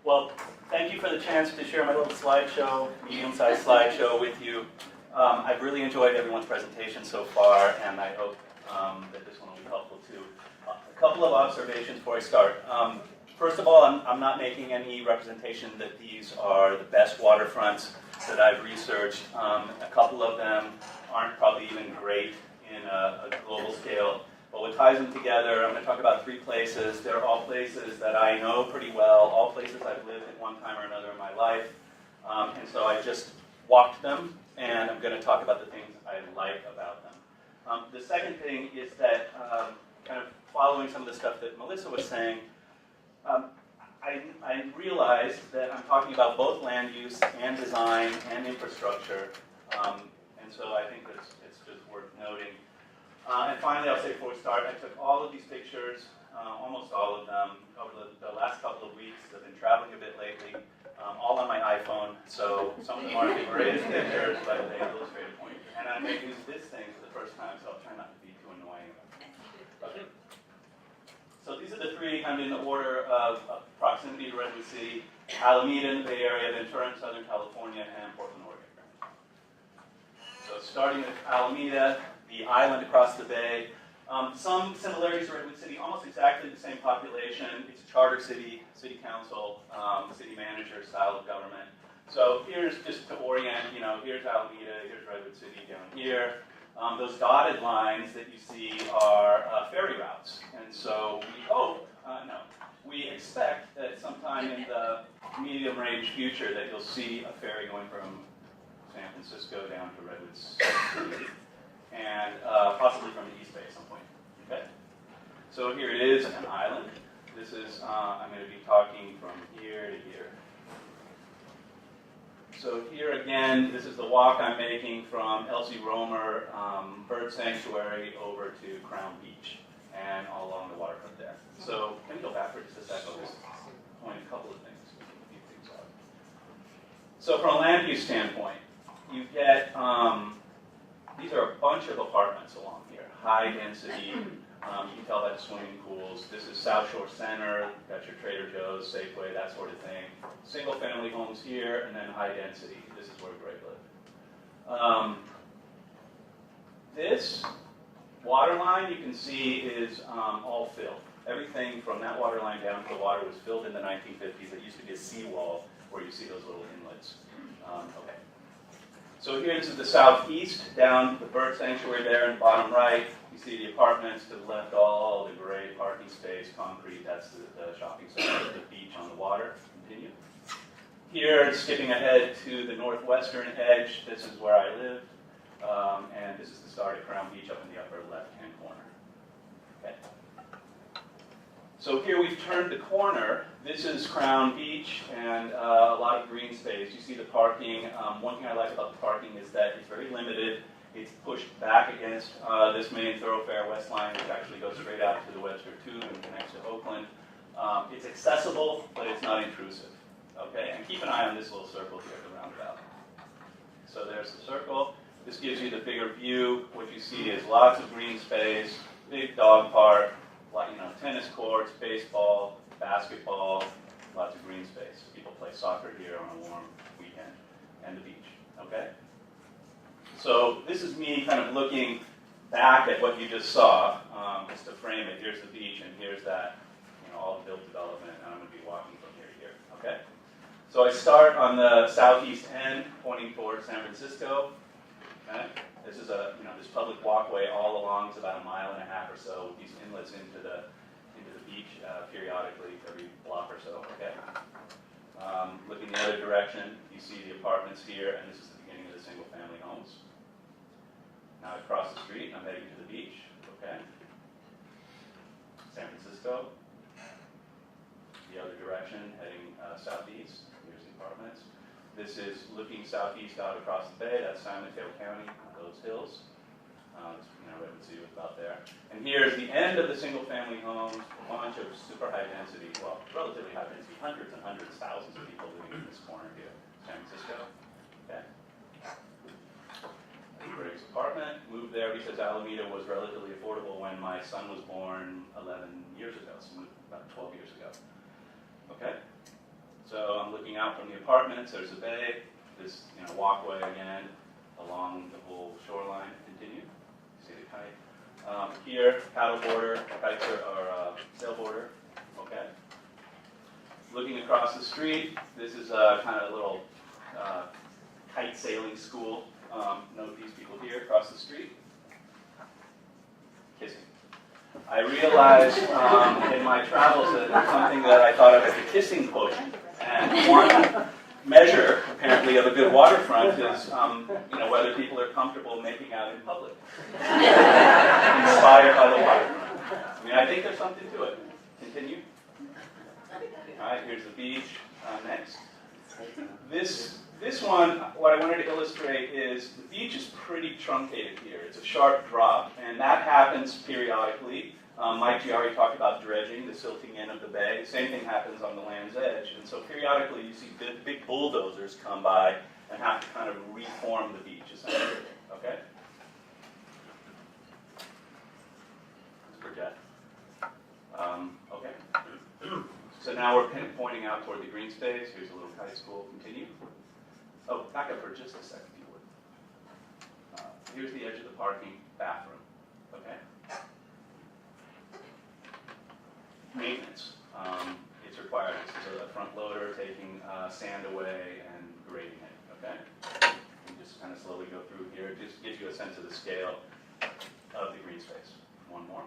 Well, thank you for the chance to share my little slideshow, medium-sized slideshow with you. I've really enjoyed everyone's presentation so far, and I hope that this one will be helpful too. A couple of observations before I start. First of all, I'm not making any representation that these are the best waterfronts that I've researched. A couple of them aren't probably even great in a global scale. But what ties them together, I'm going to talk about 3 places. They're all places that I know pretty well, all places I've lived at one time or another in my life. And so I just walked them, and I'm going to talk about the things I like about them. The second thing is that, kind of following some of the stuff that Melissa was saying, I realized that I'm talking about both land use and design and infrastructure. And so I think it's just worth noting. And finally, I'll say before we start, I took all of these pictures, almost all of them, over the last couple of weeks. I've been traveling a bit lately, all on my iPhone. So some of them aren't the greatest pictures, but they illustrate a point. And I may use this thing for the first time, so I'll try not to be too annoying. Okay. So these are the 3 kind of in the order of proximity to Redwood City: Alameda in the Bay Area, Ventura in Southern California, and Portland, Oregon. So starting with Alameda, the island across the bay. Some similarities to Redwood City, almost exactly the same population. It's a charter city, city council, city manager style of government. So here's, just to orient, here's Alameda, here's Redwood City down here. Those dotted lines that you see are ferry routes. And so we hope, we expect that sometime in the medium-range future that you'll see a ferry going from San Francisco down to Redwood City. And possibly from the East Bay at some point. Okay? So here it is, an island. This is, I'm going to be talking from here to here. So here again, this is the walk I'm making from Elsie Romer Bird Sanctuary over to Crown Beach and all along the waterfront there. So can we go back for just a second? I'll just point a couple of things. So from a land use standpoint, you get these are a bunch of apartments along here, high density. You can tell by the swimming pools. This is South Shore Center. Got your Trader Joe's, Safeway, that sort of thing. Single family homes here, and then high density. This is where Greg lived. This water line you can see is all filled. Everything from that water line down to the water was filled in the 1950s. It used to be a seawall where you see those little inlets. Okay. So here, this is the southeast, down the bird sanctuary there in the bottom right. You see the apartments to the left, all the gray parking space, concrete. That's the shopping center, the beach on the water. Continue. Here, skipping ahead to the northwestern edge, this is where I live. And this is the start of Crown Beach up in the upper left-hand corner. Okay. So here we've turned the corner. This is Crown Beach and a lot of green space. You see the parking. One thing I like about the parking is that it's very limited. It's pushed back against this main thoroughfare, West Line, which actually goes straight out to the Webster Tube and connects to Oakland. It's accessible, but it's not intrusive. Okay, and keep an eye on this little circle here at the roundabout. So there's the circle. This gives you the bigger view. What you see is lots of green space, big dog park, tennis courts, baseball, basketball, lots of green space. People play soccer here on a warm weekend, and the beach. Okay. So this is me kind of looking back at what you just saw, just to frame it. Here's the beach, and here's that, all the built development, and I'm going to be walking from here to here. Okay. So I start on the southeast end, pointing towards San Francisco. Okay. This is this public walkway all along. It's about 1.5 miles or so with these inlets into the beach periodically every block or so. Okay. Looking the other direction, you see the apartments here, and this is the beginning of the single-family homes. Now I cross the street, and I'm heading to the beach. Okay. San Francisco. The other direction, heading southeast. Here's the apartments. This is looking southeast out across the bay. That's San Mateo County, those hills. Redwood City was about there. And here's the end of the single-family homes, a bunch of super high density, well, relatively high density, hundreds and hundreds, thousands of people living in this corner here, San Francisco. Okay. Greg's apartment, moved moved there because Alameda was relatively affordable when my son was born 11 years ago, so about 12 years ago. Okay? So I'm looking out from the apartments, there's a bay, this walkway again along the whole shoreline. Continue. See the kite. Here, paddle boarder, kites or sailboarder. Okay. Looking across the street, this is a kind of a little kite sailing school. Note these people here across the street. Kissing. I realized in my travels that there's something that I thought of as a kissing quotient. And one measure, apparently, of a good waterfront is whether people are comfortable making out in public. Inspired by the waterfront. I mean, I think there's something to it. Continue. All right, here's the beach. Next. This one, what I wanted to illustrate is the beach is pretty truncated here. It's a sharp drop, and that happens periodically. Mike Giari talked about dredging, the silting in of the bay. The same thing happens on the land's edge. And so periodically you see big bulldozers come by and have to kind of reform the beach, essentially. Okay? Let's project. Okay. So now we're pointing out toward the green space. Here's a little kite school. Continue. Oh, back up for just a second, if you would. Here's the edge of the parking bathroom. Okay? Maintenance. It's required. This is a front loader taking sand away and grading it. Okay? You just kind of slowly go through here. It just gives you a sense of the scale of the green space. One more.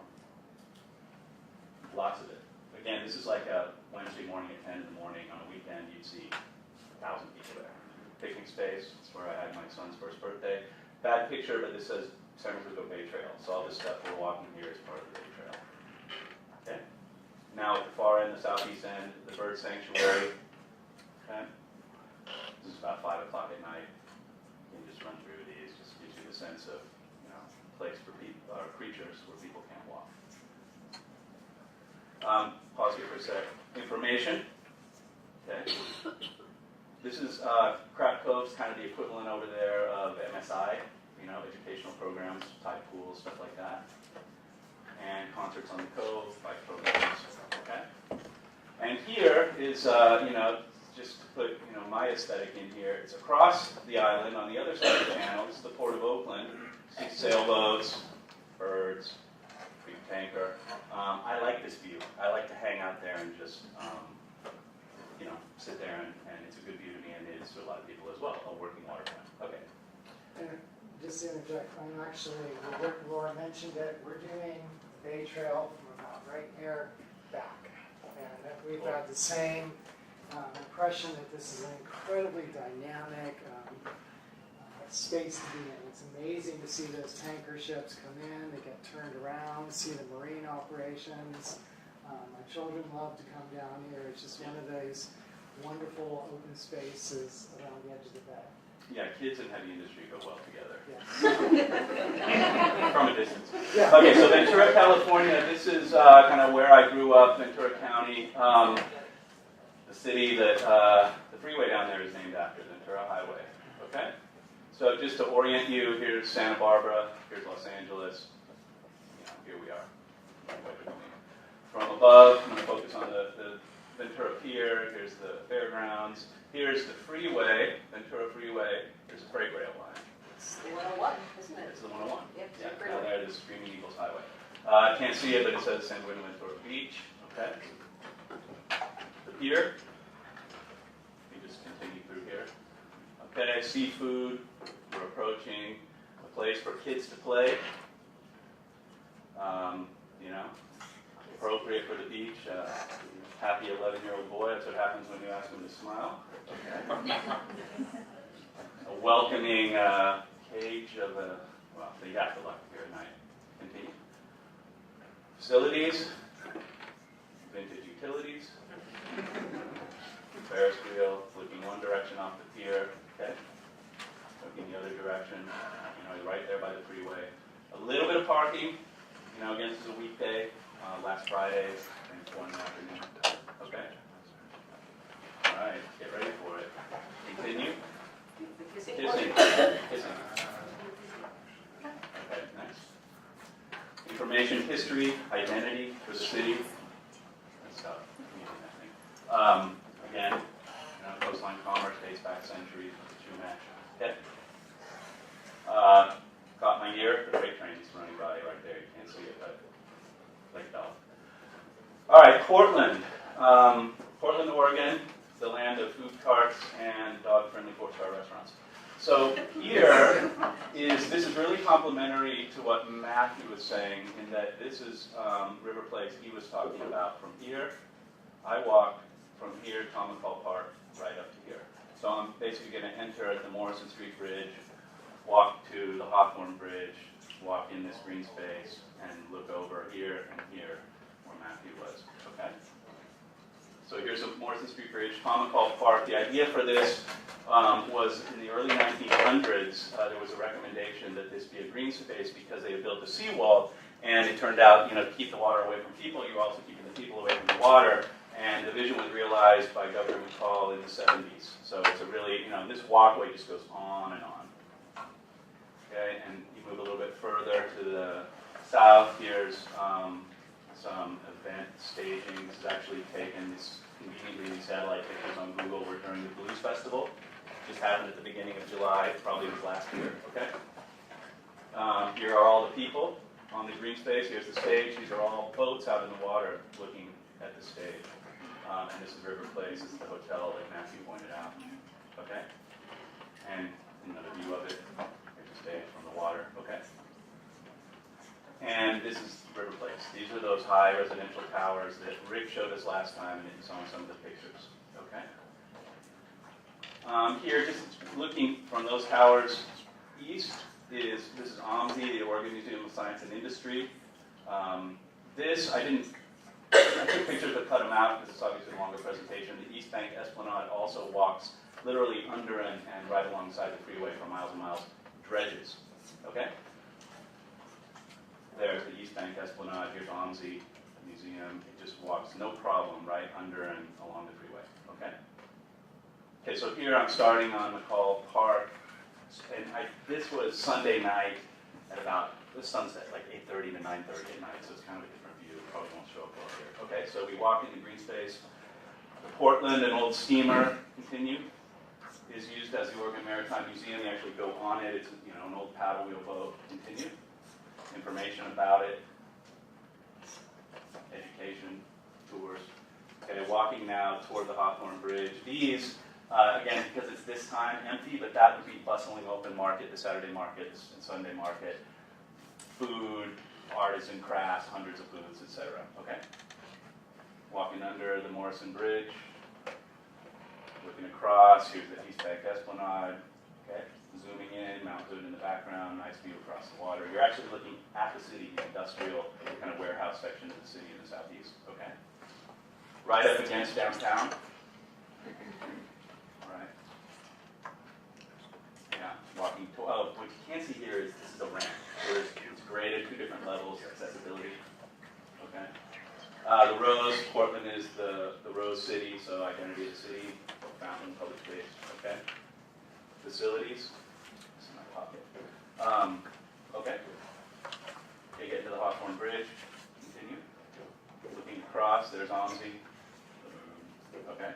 Lots of it. Again, this is like a Wednesday morning at 10 in the morning. On a weekend, you'd see 1,000 people there. Picnic space. That's where I had my son's first birthday. Bad picture, but this says San Francisco Bay Trail. So all this stuff we're walking here is part of the Bay Trail. Okay? Now at the far end, the southeast end, the bird sanctuary. Okay? This is about 5 o'clock at night. You can just run through these. Just gives you the sense of, place for people, creatures where people can't walk. Pause here for a sec. Information. Okay. This is Crab Cove's kind of the equivalent over there of MSI, educational programs, tide pools, stuff like that. And concerts on the cove, bike programs. Okay. And here is, just to put, my aesthetic in here. It's across the island on the other side of the channel. It's the Port of Oakland. See sailboats, birds, big tanker. I like this view. I like to hang out there and just, sit there, and it's a good view to me, and it is to a lot of people as well, a working waterfront. Okay. And just to interject, I'm actually, Laura mentioned it, we're doing the Bay Trail from about right here back. And we've had the same impression that this is an incredibly dynamic space to be in. It's amazing to see those tanker ships come in, they get turned around, see the marine operations. My children love to come down here. It's just one of those wonderful open spaces around the edge of the bay. Yeah, kids and heavy industry go well together. Yes. From a distance. Yeah. Okay, so Ventura, California. This is kind of where I grew up, Ventura County. The city that, the freeway down there is named after, Ventura Highway. Okay? So just to orient you, here's Santa Barbara, here's Los Angeles. Here we are. From above, I'm going to focus on the Ventura Pier. Here's the fairgrounds. Here's the freeway, Ventura Freeway. There's a freight rail line. It's the 101, isn't it? It's the 101. Yep, Yeah, down there, the Screaming Eagles Highway. Can't see it, but it says San Buenaventura Beach. Okay. The pier. We just continue through here. Okay, seafood. We're approaching a place for kids to play. Appropriate for the beach. Happy 11-year-old boy. That's what happens when you ask him to smile. Okay. A welcoming cage of a, well, so you have to look here at night. Continue. Facilities. Vintage utilities. Ferris wheel. Looking one direction off the pier. Okay. Looking the other direction. Right there by the freeway. A little bit of parking. Again, this is a weekday. Last Friday and 4 in the afternoon. Okay. All right, get ready for it. Continue. Kissing. Kissing. Okay, Information, history, identity for the city. That's stuff. Again, coastline commerce dates back centuries with the shoe match. Okay. Caught my ear. The freight train is running by right there. You can't see it, but like bell. All right, Portland. Portland, Oregon, the land of food carts and dog-friendly 4-star restaurants. So here this is really complementary to what Matthew was saying in that this is River Place he was talking about. From here, I walked from here to Tom McCall Park right up to here. So I'm basically going to enter at the Morrison Street Bridge, walk to the Hawthorne Bridge, walk in this green space, and look over here and here where Matthew was. Okay. So here's the Morrison Street Bridge, Tom McCall Park. The idea for this was in the early 1900s, there was a recommendation that this be a green space because they had built a seawall, and it turned out, to keep the water away from people, you're also keeping the people away from the water, and the vision was realized by Governor McCall in the 70s. So it's a really, this walkway just goes on and on. Okay, and you move a little bit further to the south, here's some event staging. This is actually taken, conveniently, these satellite pictures on Google were during the Blues Festival. Just happened at the beginning of July, probably was last year, okay? Here are all the people on the green space. Here's the stage. These are all boats out in the water looking at the stage. And this is River Place. This is the hotel that Matthew pointed out, okay? And another view of it. Here's the stage from the water, okay? And this is River Place. These are those high residential towers that Rick showed us last time, and you saw in some of the pictures. Okay. Here, just looking from those towers east this is OMSI, the Oregon Museum of Science and Industry. This I took pictures but cut them out because it's obviously a longer presentation. The East Bank Esplanade also walks literally under and right alongside the freeway for miles and miles. Dredges. Okay. There's the East Bank Esplanade. Here's OMSI Museum. It just walks, no problem, right under and along the freeway. Okay. Okay, so here I'm starting on McCall Park, and this was Sunday night at about the sunset, like 8:30 to 9:30 at night. So it's kind of a different view. Probably won't show up well here. Okay, so we walk into green space. The Portland, an old steamer, continue, is used as the Oregon Maritime Museum. You actually go on it. It's an old paddle wheel boat. Continue. Information about it, education, tours. Okay, walking now toward the Hawthorne Bridge. These, again, because it's this time, empty, but that would be bustling open market, the Saturday markets and Sunday market. Food, artisan crafts, hundreds of booths, etc. Okay? Walking under the Morrison Bridge, looking across, here's the East Bank Esplanade. Okay? Zooming in, Mount Hood in the background, nice view across the water. You're actually looking at the city, the industrial kind of warehouse section of the city in the southeast. Okay, right up against downtown. All right. Yeah, walking. What you can't see here is this is a ramp. So it's graded, 2 different levels, accessibility. Okay. The Rose, Portland is the Rose City, so identity of the city, fountain, public space. Okay. Facilities. This is my pocket. Okay. Okay, get to the Hawthorne Bridge. Continue. Looking across, there's OMSI. Okay.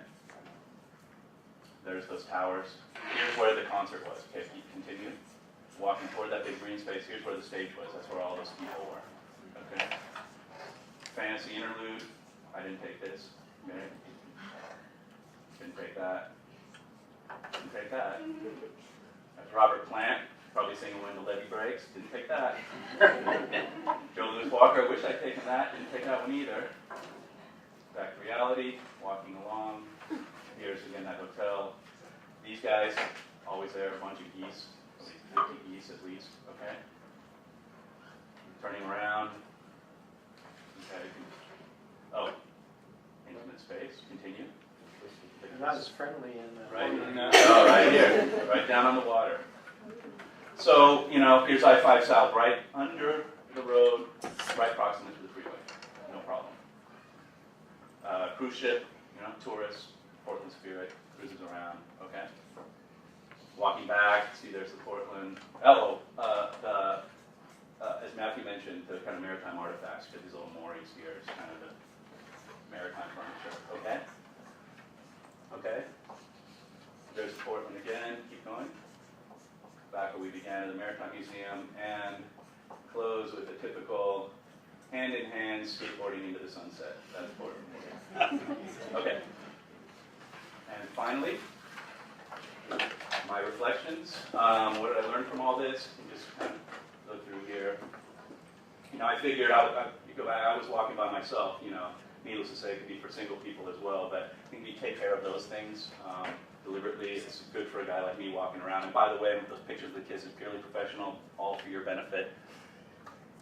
There's those towers. Here's where the concert was. Okay, continue. Walking toward that big green space, here's where the stage was. That's where all those people were. Okay. Fantasy interlude. I didn't take this. Okay. Didn't take that. Didn't take that. That's Robert Plant, probably singing When the Levee Breaks. Didn't take that. Joe Louis Walker, wish I'd taken that. Didn't take that one either. Back to reality, walking along. Here's again that hotel. These guys, always there, a bunch of geese. 50 geese at least, okay? Turning around. Okay. Oh, intimate space, continue. Not as friendly in right, right here, right down on the water. So, here's I-5 South, right under the road, right proximate to the freeway, no problem. Cruise ship, tourists, Portland Spirit, cruises around, okay? Walking back, see there's the Portland, as Matthew mentioned, attention to kind of maritime artifacts, because these little moorings here is kind of the maritime furniture. Okay? Okay? There's Portland again. Keep going. Back where we began, the Maritime Museum, and close with a typical hand-in-hand skateboarding into the sunset. That's Portland. Okay. And finally, my reflections. What did I learn from all this? Just kind of go through here. I figured I was walking by myself, needless to say, it could be for single people as well, but I think we take care of those things deliberately. It's good for a guy like me walking around. And by the way, those pictures of the kids is purely professional, all for your benefit.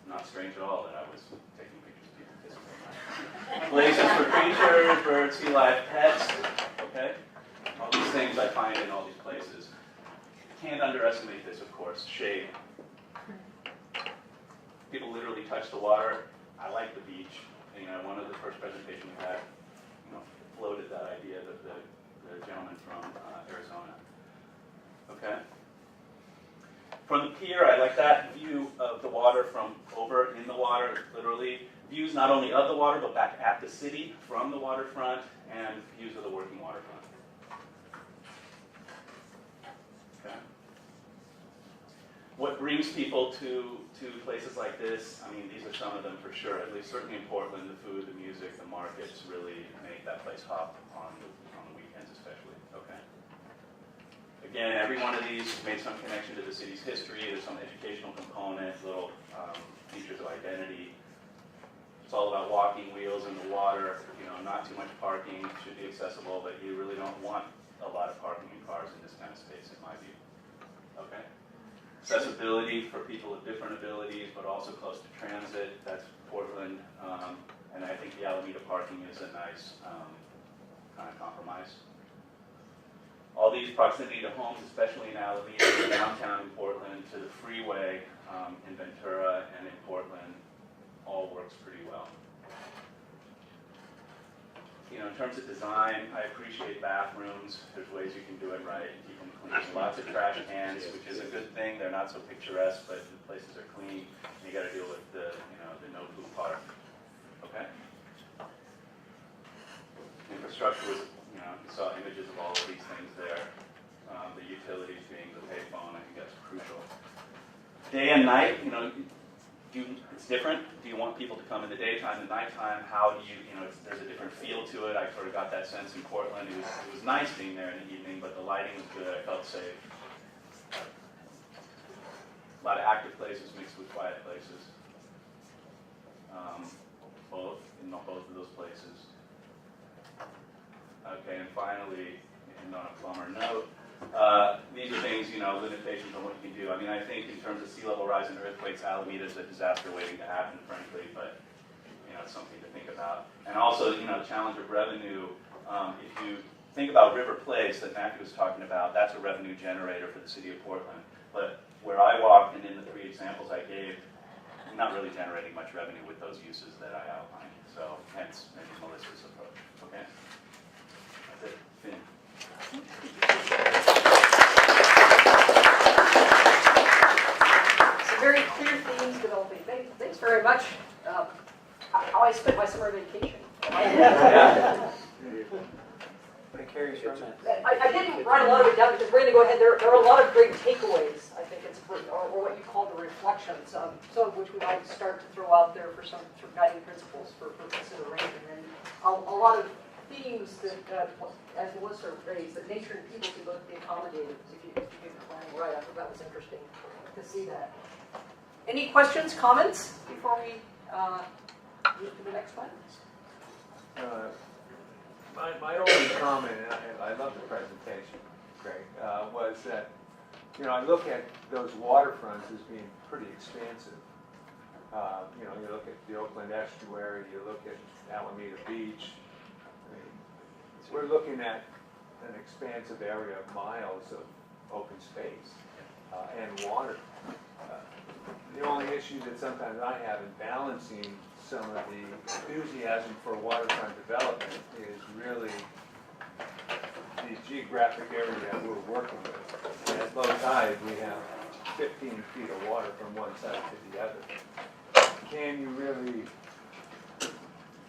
Not strange at all that I was taking pictures of people. Places for creatures, birds, sea life, pets, okay? All these things I find in all these places. Can't underestimate this, of course, shade. People literally touch the water. I like the beach. One of the first presentations we had, floated that idea, the gentleman from Arizona. Okay? From the pier, I like that view of the water from over in the water, literally. Views not only of the water, but back at the city from the waterfront, and views of the working waterfront. Okay? What brings people to places like this? I mean, these are some of them for sure. At least certainly in Portland, the food, the music, the markets really make that place hop on the weekends especially. Okay. Again, every one of these made some connection to the city's history. There's some educational component, little features of identity. It's all about walking wheels in the water. Not too much parking, should be accessible, but you really don't want a lot of parking in cars in this kind of space, in my view. Okay. Accessibility for people with different abilities, but also close to transit. That's Portland, and I think the Alameda parking is a nice kind of compromise. All these proximity to homes, especially in Alameda, downtown in Portland, to the freeway in Ventura and in Portland, all works pretty well. In terms of design, I appreciate bathrooms. There's ways you can do it right and keep them clean. Lots of trash cans, which is a good thing. They're not so picturesque, but the places are clean. You got to deal with the no poop park. Okay. Infrastructure was, you saw images of all of these things there. The utilities being the payphone, I think that's crucial. Day and night, it's different. Do you want people to come in the daytime and nighttime? How do you, there's a different feel to it. I sort of got that sense in Portland. It was nice being there in the evening, but the lighting was good. I felt safe. A lot of active places mixed with quiet places. Both of those places. Okay, and finally, and on a bummer note, these are things, limitations on what you can do. I mean, I think in terms of sea level rise and earthquakes, Alameda is a disaster waiting to happen, frankly, but, it's something to think about. And also, the challenge of revenue, if you think about River Place that Matthew was talking about, that's a revenue generator for the city of Portland. But where I walked and in the 3 examples I gave, I'm not really generating much revenue with those uses that I outlined. So, hence, maybe Melissa's approach. Okay? That's it. Finn. Some very clear themes developing. Thanks very much. How I spent my summer vacation. Precarious romance. I didn't write a lot of it down because we're going to go ahead. There are a lot of great takeaways, I think, or what you call the reflections, some of which we might start to throw out there for some sort of guiding principles for consideration. And a lot of themes that, as Melissa raised, that nature and people can both be accommodated if you get the planning right. I thought that was interesting to see that. Any questions, comments before we move to the next one? My only comment, and I love the presentation, Craig, was that, I look at those waterfronts as being pretty expansive. You look at the Oakland estuary, you look at Alameda Beach. I mean, we're looking at an expansive area of miles of open space and water. The only issue that sometimes I have in balancing some of the enthusiasm for waterfront development is really the geographic area that we're working with. At low tide, we have 15 feet of water from one side to the other. can you really,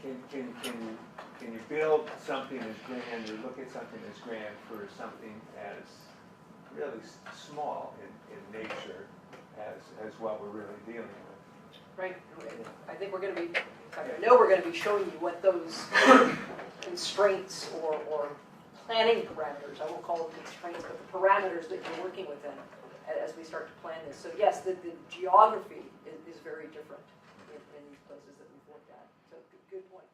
can you build something as grand or look at something as grand for something as really small in nature as what we're really dealing with? Right, I think we're going to be, I know we're going to be showing you what those constraints or planning parameters, I won't call them constraints, but the parameters that you're working within as we start to plan this. So yes, the geography is very different in these places that we've looked at. So good point.